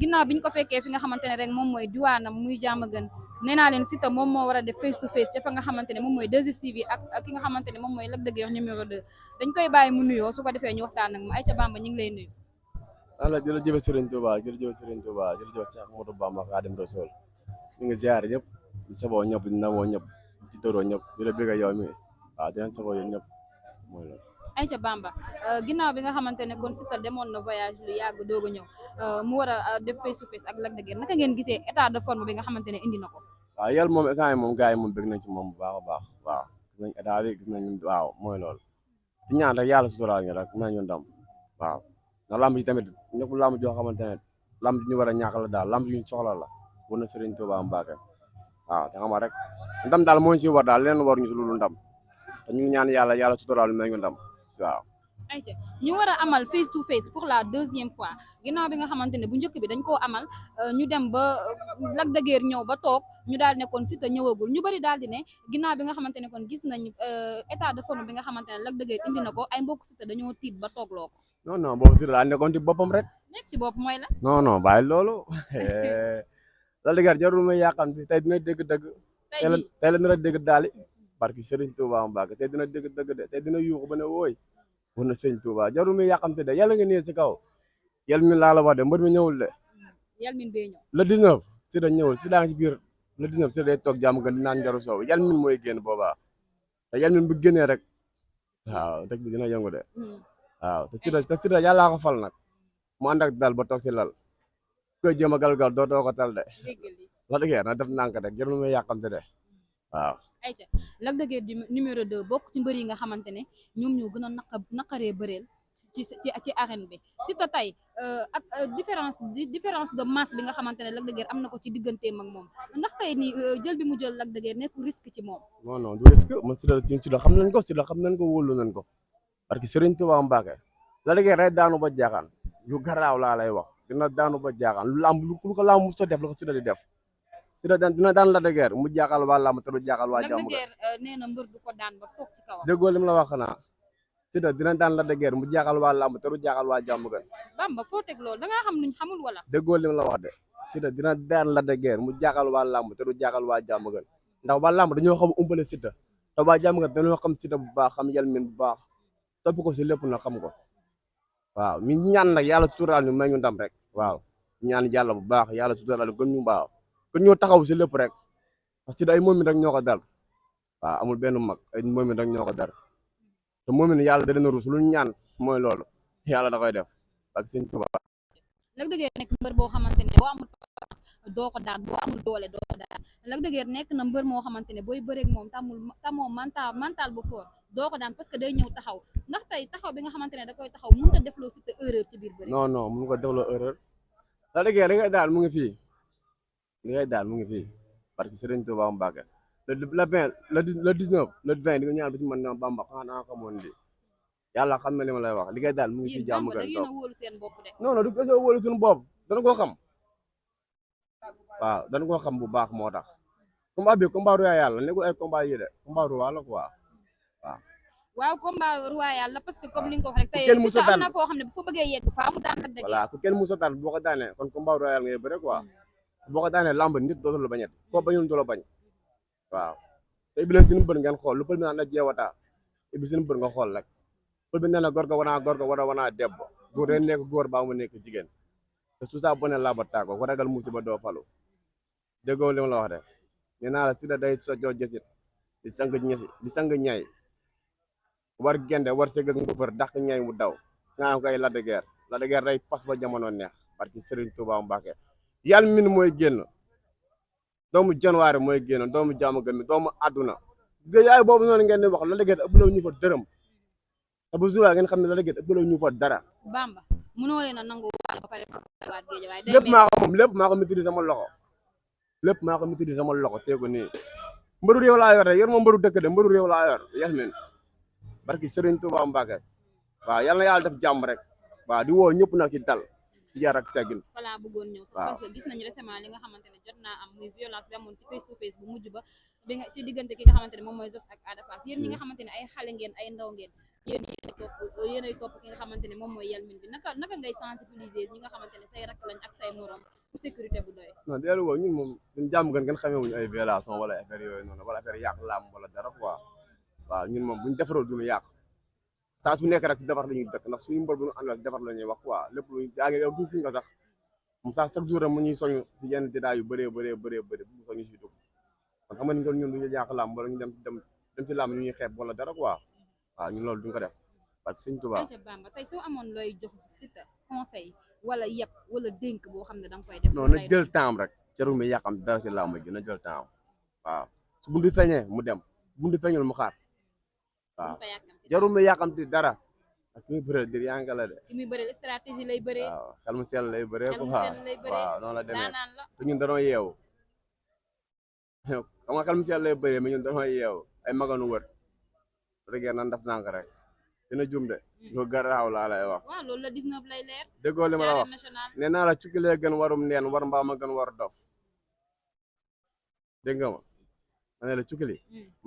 ginnaaw biñ ko fekkee fi nga xamante ne rek moom mooy diwaanam muy Diamaguène nee naa leen Siteu moom moo war a def face to face ca fa nga xamante ne moom mooy 2STV ak ki nga xamante ne moom mooy Lac de Guiers numéro 2 dañ koy bàyyi mu nuyoo su ko defee ñu waxtaan ak mu ay ca Bamba ñu ngi lay nuyu. ala jërëjëf Serigne Touba jërëjëf Serigne Touba jërëjëf Cheikh Modou Bamba Khadim Rasoul ñu ngi ziar ñëpp di saboo ñëpp di namoo ñëpp di toroo ñëpp di la bëgg yow mi waaw di leen saboo yéen ñëpp mooy loolu. ay ca Bamba ginnaaw bi nga xamante ne kon Siteu demoon na voyage lu yàgg doog a ñëw mu war a def face to face ak Lac de Guiers naka ngeen gisee état de forme bi nga xamante ne indi na ko. waaw yàlla moom instant yi moom gars yi moom bëgg nañ ci moom bu baax a baax waaw gis nañ état bi gis nañ waaw mooy loolu di ñaan rek yàlla suturaal ñu rek may ñu ndam waaw ndax lamb ji tamit nekkul lamb joo xamante ne lamb ji ñu war a ñàkk la daal lamb ji ñu soxla la war na Serigne Touba Mbacké waaw te xam nga rek ndam daal moo ñu si war daal leneen war ñu si loolu ndam te ñu ngi ñaan yàlla suturaal may ñu ndam waaw. ayca ñu war a amal face to face pour la deuxième fois ginnaaw bi nga xamante ne bu njëkk bi dañ koo amal ñu dem ba Lac de Guiers ñëw ba toog ñu daal ne kon Siteu ñëwagul ñu bëri daal di ne ginnaaw bi nga xamante ne kon gis nañ état de forme bi nga xamante ne Lac de Guiers indi na ko ay mbokk Siteu dañoo tiit ba toogloo ko. non non boobu Siteu daa nekkoon ci boppam rek. nekk ci bopp mooy la. non non bàyyi loolu. Lac de Guiers jarul may yàqan bi tey dina dégg dëgg. tey la nar a dégg daali barki Serigne Touba Mbacké tey dina dégg dëgg de tey dina yuuxu ba ne wooy war na Serigne Touba jarul muy yàqamte de yàlla nga nee si kaw yal min laa la wax de mbër mi ñëwul de. yal min bee ñëw. le 19 Siteu ñëwul si daa ngi ci biir le 19 Siteu day toog jàmm gën di naan njaru soow yal min mooy génn boobaa te yal min bu génnee rek waaw dëkk bi dina yëngu de waaw te Siteu yàllaa ko fal nag mu ànd ak dal ba toog si lal koy jéem a galgal doo ko tal de Lac de Guiers na def nànk rek jarul muy yàqamte de waaw. ayca Lac de Guiers numéro 2 bokk ci mbër yi nga xamante ne ñoom ñoo gën a naqaree bëreel ci arène bi Siteu tey ak différence de masse bi nga xamante ne Lac de Guiers am na ko ci digganteem ak moom ndax tey nii jël bi mu jël Lac de Guiers nekk risque ci moom. non non du risque man Siteu xam nañ ko Siteu xam nañ ko wóolu nañ ko parce que Serigne Touba Mbacké Lac de Guiers day daanu ba jaaxaan yu garaaw laa lay wax dina daanu ba jaaxaan lu ko lamb mu sa def la ko Siteu di def. Siteu dina daan Lac de Guiers mu jaaxal waa làmb te du jaaxal waa jàmm. Lac de Guiers nee na mbër du ko daan ba toog ci kawam. déggoo li mu la wax xanaa Siteu dina daan Lac de Guiers mu jaaxal waa làmb te du jaaxal waa jàmm gan. Bamba foo teg loolu da ngaa xam nuñ xamul wala. déggoo li mu la wax de Siteu dina daan Lac de Guiers mu jaaxal waa làmb te du jaaxal waa jàmm gan ndax waa làmb dañoo xam umpale Siteu te waa jàmm gan dañoo xam Siteu bu baax xam yel min bu baax topp ko si lépp na xam ko waaw ñu ñaan nag yàlla suturaal ñu may ñu ndam rek waaw ñaan yàlla bu baax yàlla suturaal ñu gën ñu baax gën ñoo taxaw si lépp rek parce que ay moomin rek ñoo ko dal waaw amul benn mag ay moomin rek ñoo ko dar te moomin yàlla da leen a rus lu ñaan mooy loolu yàlla da koy def ak sëñ Tuba. Lac de Guiers nekk mbër boo xamante ne boo amul doo ko daan boo amul doole doo ko daan Lac de Guiers nekk na mbër moo xamante ne booy bëreeg moom tamoo mental bu fort doo ko daan parce que day ñëw taxaw ndax tey taxaw bi nga xamante ne da koy taxaw mënut a defloo Siteu erreur ci biir bëri. non non mun ko defloo erreur Lac de Guiers li ngay daal mu ngi fii li ngay daal mu ngi fii parce que Serigne Touba Mbacké le 20 le 19 le 20 di nga ñaan ba ci man Bamba xanaa xamoon lii yàlla xam na li ma lay wax li ngay daal mu ngi fii jàmm gan toog non non du ko wóolu suñu bopp dana koo xam waaw dana koo xam bu baax moo tax combat bi combat royal la nekkul ay combat yi de combat royal la quoi waaw. waaw combat royal la parce que comme li nga ko wax rek tey kenn musa daan am na foo xam ne bu fa bëggee yegg faa mu daan Lac de Guiers. voilà ku kenn musa daan boo ko daanee kon combat royal ngay bëre quoi boo ko daanee lamb nit dootul la bañet koo bañul du la bañ waaw te ibi leen seen bër ngeen xool lu pël bi naan na jeewataa ibi seen bër nga xool rek pël bi nee na góor ga wanaa debbo góor day nekk góor baa mu nekk jigéen te su saa bone laa ba tàggoo ko ragal musiba doo falu déggoo li ma la wax de nee naa la Siteu day sojoo jësit di sang ñay war gende war sëgg ak mbëfër dàq ñay mu daw nga koy Lac de Guiers day pas ba jamono neex parce que Serigne Touba Mbacké yàlla min mooy génn doomu janwaare mooy génn doomu jaamu gën mi doomu àdduna yaay boobu noonu ngeen di wax Lac de Guiers ëppaloo ñu fa dërëm te bu jour ngeen xam ne Lac de Guiers ëppaloo ñu fa dara. Bamba mënoo leen a nangu waat ba pare waat géej waaye lépp maa ko moom lépp maa ko maîtriser sama loxo lépp maa ko maîtriser sama loxo teegu nii mbëru réew laa yor de yor ma mbëru dëkk de mbëru réew laa yor Yasmin barki Serigne Touba Mbacké waaw yal na yàlla def jàmm rek waaw di woo ñëpp nag ci dal si yar ak teggin. voilà bëggoon ñëw sax parce que gis nañu récemment li nga xamante ne jot naa am muy violence bi amoon ci face to face bu mujj ba bi nga si diggante ki nga xamante ne moom mooy Zoss ak Ada Fass yéen ñi nga xamante ne ay xale ngeen ay ndaw ngeen yéenay topp ki nga xamante ne moom mooy Yelmine bi naka ngay sensibiliser ñi nga xamante ne say rakk lañ ak say morom pour sécurité bu doy. non déedéet woo ñun moom ñun jàmm gën ngeen xamee wuñu ay violation wala affaire yooyu noonu wala affaire yàq laam wala dara quoi waaw ñun moom buñ defaroo duñu yàq saa su nekk rek ci defar la ñuy dëkk ndax suñu mbor bu ñu àndal defar la ñuy wax quoi lépp lu yaa ngi yow tuuti nga sax moom sax chaque jour rek mu ñuy soñu ci yenn détails yu bëree mu soñu si dugg kon xam nga ni ñun duñu yàq laam wala ñu dem ci laam ñu ñuy xeeb wala dara quoi waaw ñun loolu duñ ko def parce que Sëñ Tuubaa. Bamba tey soo amoon looy jox Siteu conseil wala yëpp wala dénk boo xam ne da nga koy def. non na jël temps rek jarul mi yàqam dara si làmb ji na jël temps waaw su buntu feeñee mu dem buntu feeñul mu xaar waaw jarul mi yàqamti dara ak ki muy bëreel dir yaa nga la de. ki muy bëreel stratégie lay bëree. waaw xel mu sell lay bëree. xel mu sell lay bëree waaw noonu la demee daanaan la. te ñun dañoo yeewu xam nga xel mu sell lay bëree mais ñun dañoo yeewu ay maganu wër rek nan daf nànk rek dina jum de. lu garaaw laa lay wax. waaw loolu la 19 lay leer. déggoo li ma la wax nee naa la cukki lee gën warum neen war mbaam a gën war dof dégg nga ma ne la cukki li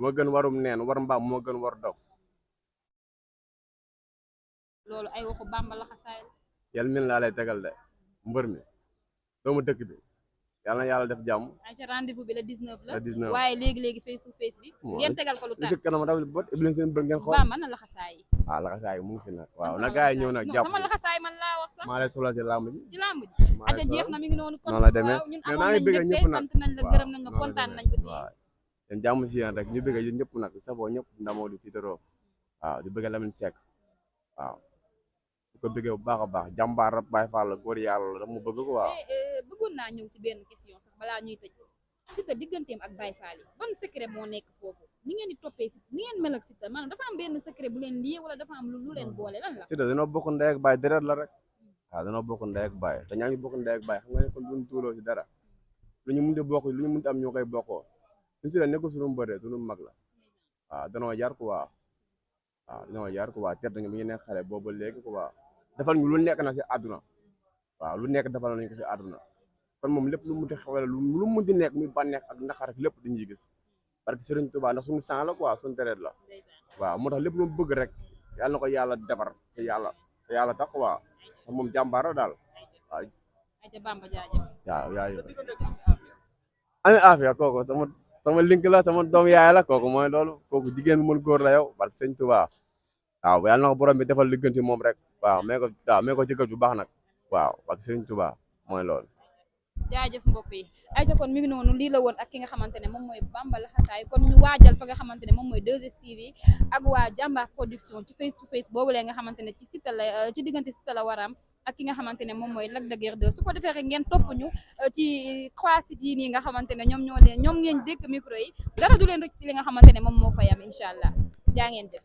moo gën warum neen war mbaam moo gën war dof. loolu ay waxu Bamba la xasaay la. Yelmine laa lay tegal de mbër mi doomu dëkk bi yàlla na yàlla def jàmm. ay ca rendez-vous bi la 19 la. la 19 waaye léegi face to face bi. ngeen tegal ko lu tax li ci kanam dafa bot iblis seen bër ngeen xool. Bamba na la xasaay. waaw laxasaay mu ngi fi nag waaw na gars yi ñëw nag jàpp sama laxasaay man laa wax sax. maa lay solo si làmb ji. ci làmb ji. aja jeex na mi ngi noonu. kon noonu la demee waaw ñun mais amoon maa nañ ngi bëgg mbégte ñëpp nag sant nañ la gërëm nañ la kontaan nañ aussi. waaw yéen jàmm si yéen rek ñu bëgg yéen ñëpp nag safoo ñëpp ndamoo di tiitaroo waaw di bëgg Lamine Seck waaw di ko bëggee bu baax a baax jàmbaar rab Baay Faal la góor yàlla la mu bëgg ko waaw. bëggoon naa ñëw ci benn question sax balaa ñuy tëj Siteu digganteem ak Baay Faal yi ban secret moo nekk foofu ni ngeen di toppee si ni ngeen mel ak Siteu maanaam dafa am benn secret bu leen lii wala dafa am lu leen boole lan la. Siteu dañoo bokk ndey ak baay deret la rek waaw dañoo bokk ndey ak baay te ñaa ngi bokk ndey ak baay xam nga ne kon duñ tuuloo si dara lu ñu mën di bokk lu ñu mën di am ñoo koy bokkoo suñu Siteu nekkul suñu mbër suñu mag la waaw danoo yar ko waaw danoo yar ko waaw tedd nga mi ngi nekk xale boobu léegi ko waaw defal ñu lu nekk na si àdduna waaw lu nekk defal nañu ko si àdduna kon moom lépp lu mu di xewale lu mu di nekk muy bànneex ak naqar rek lépp dañuy gis parce que Serigne Touba ndax suñu sang la quoi suñu deret la waaw moo tax lépp lu mu bëgg rek yàlla na ko yàlla defar te yàlla tax waaw moom jàmbaar la daal waaw. ayca Bamba jaajëf. waaw yaay ani affaire kooku sama link la sama doom yaay la kooku mooy loolu kooku jigéen bu mën góor la yow parce que Serigne Touba waaw yàlla na ko borom bi defal liggéenti moom rek waaw mee ko jëkkër ju baax nag waaw parce que Serigne Touba mooy loolu. jaajëf mbokk yi ayca kon mi ngi noonu lii la woon ak ki nga xamante ne moom mooy Bamba Laxasaay kon ñu waajal fa nga xamante ne moom mooy 2STV ak waa Jàmbaar production ci face to face boobu lee nga xamante ne ci Siteu la ci diggante Siteu la waram ak ki nga xamante ne moom mooy Lac de Guiers 2 su ko defee rek ngeen topp ñu ci 3 sites yi nii nga xamante ne ñoom ngeen dékk micro yi dara du leen rëcc si li nga xamante ne moom moo fay am incha allah jaa ngeen jëf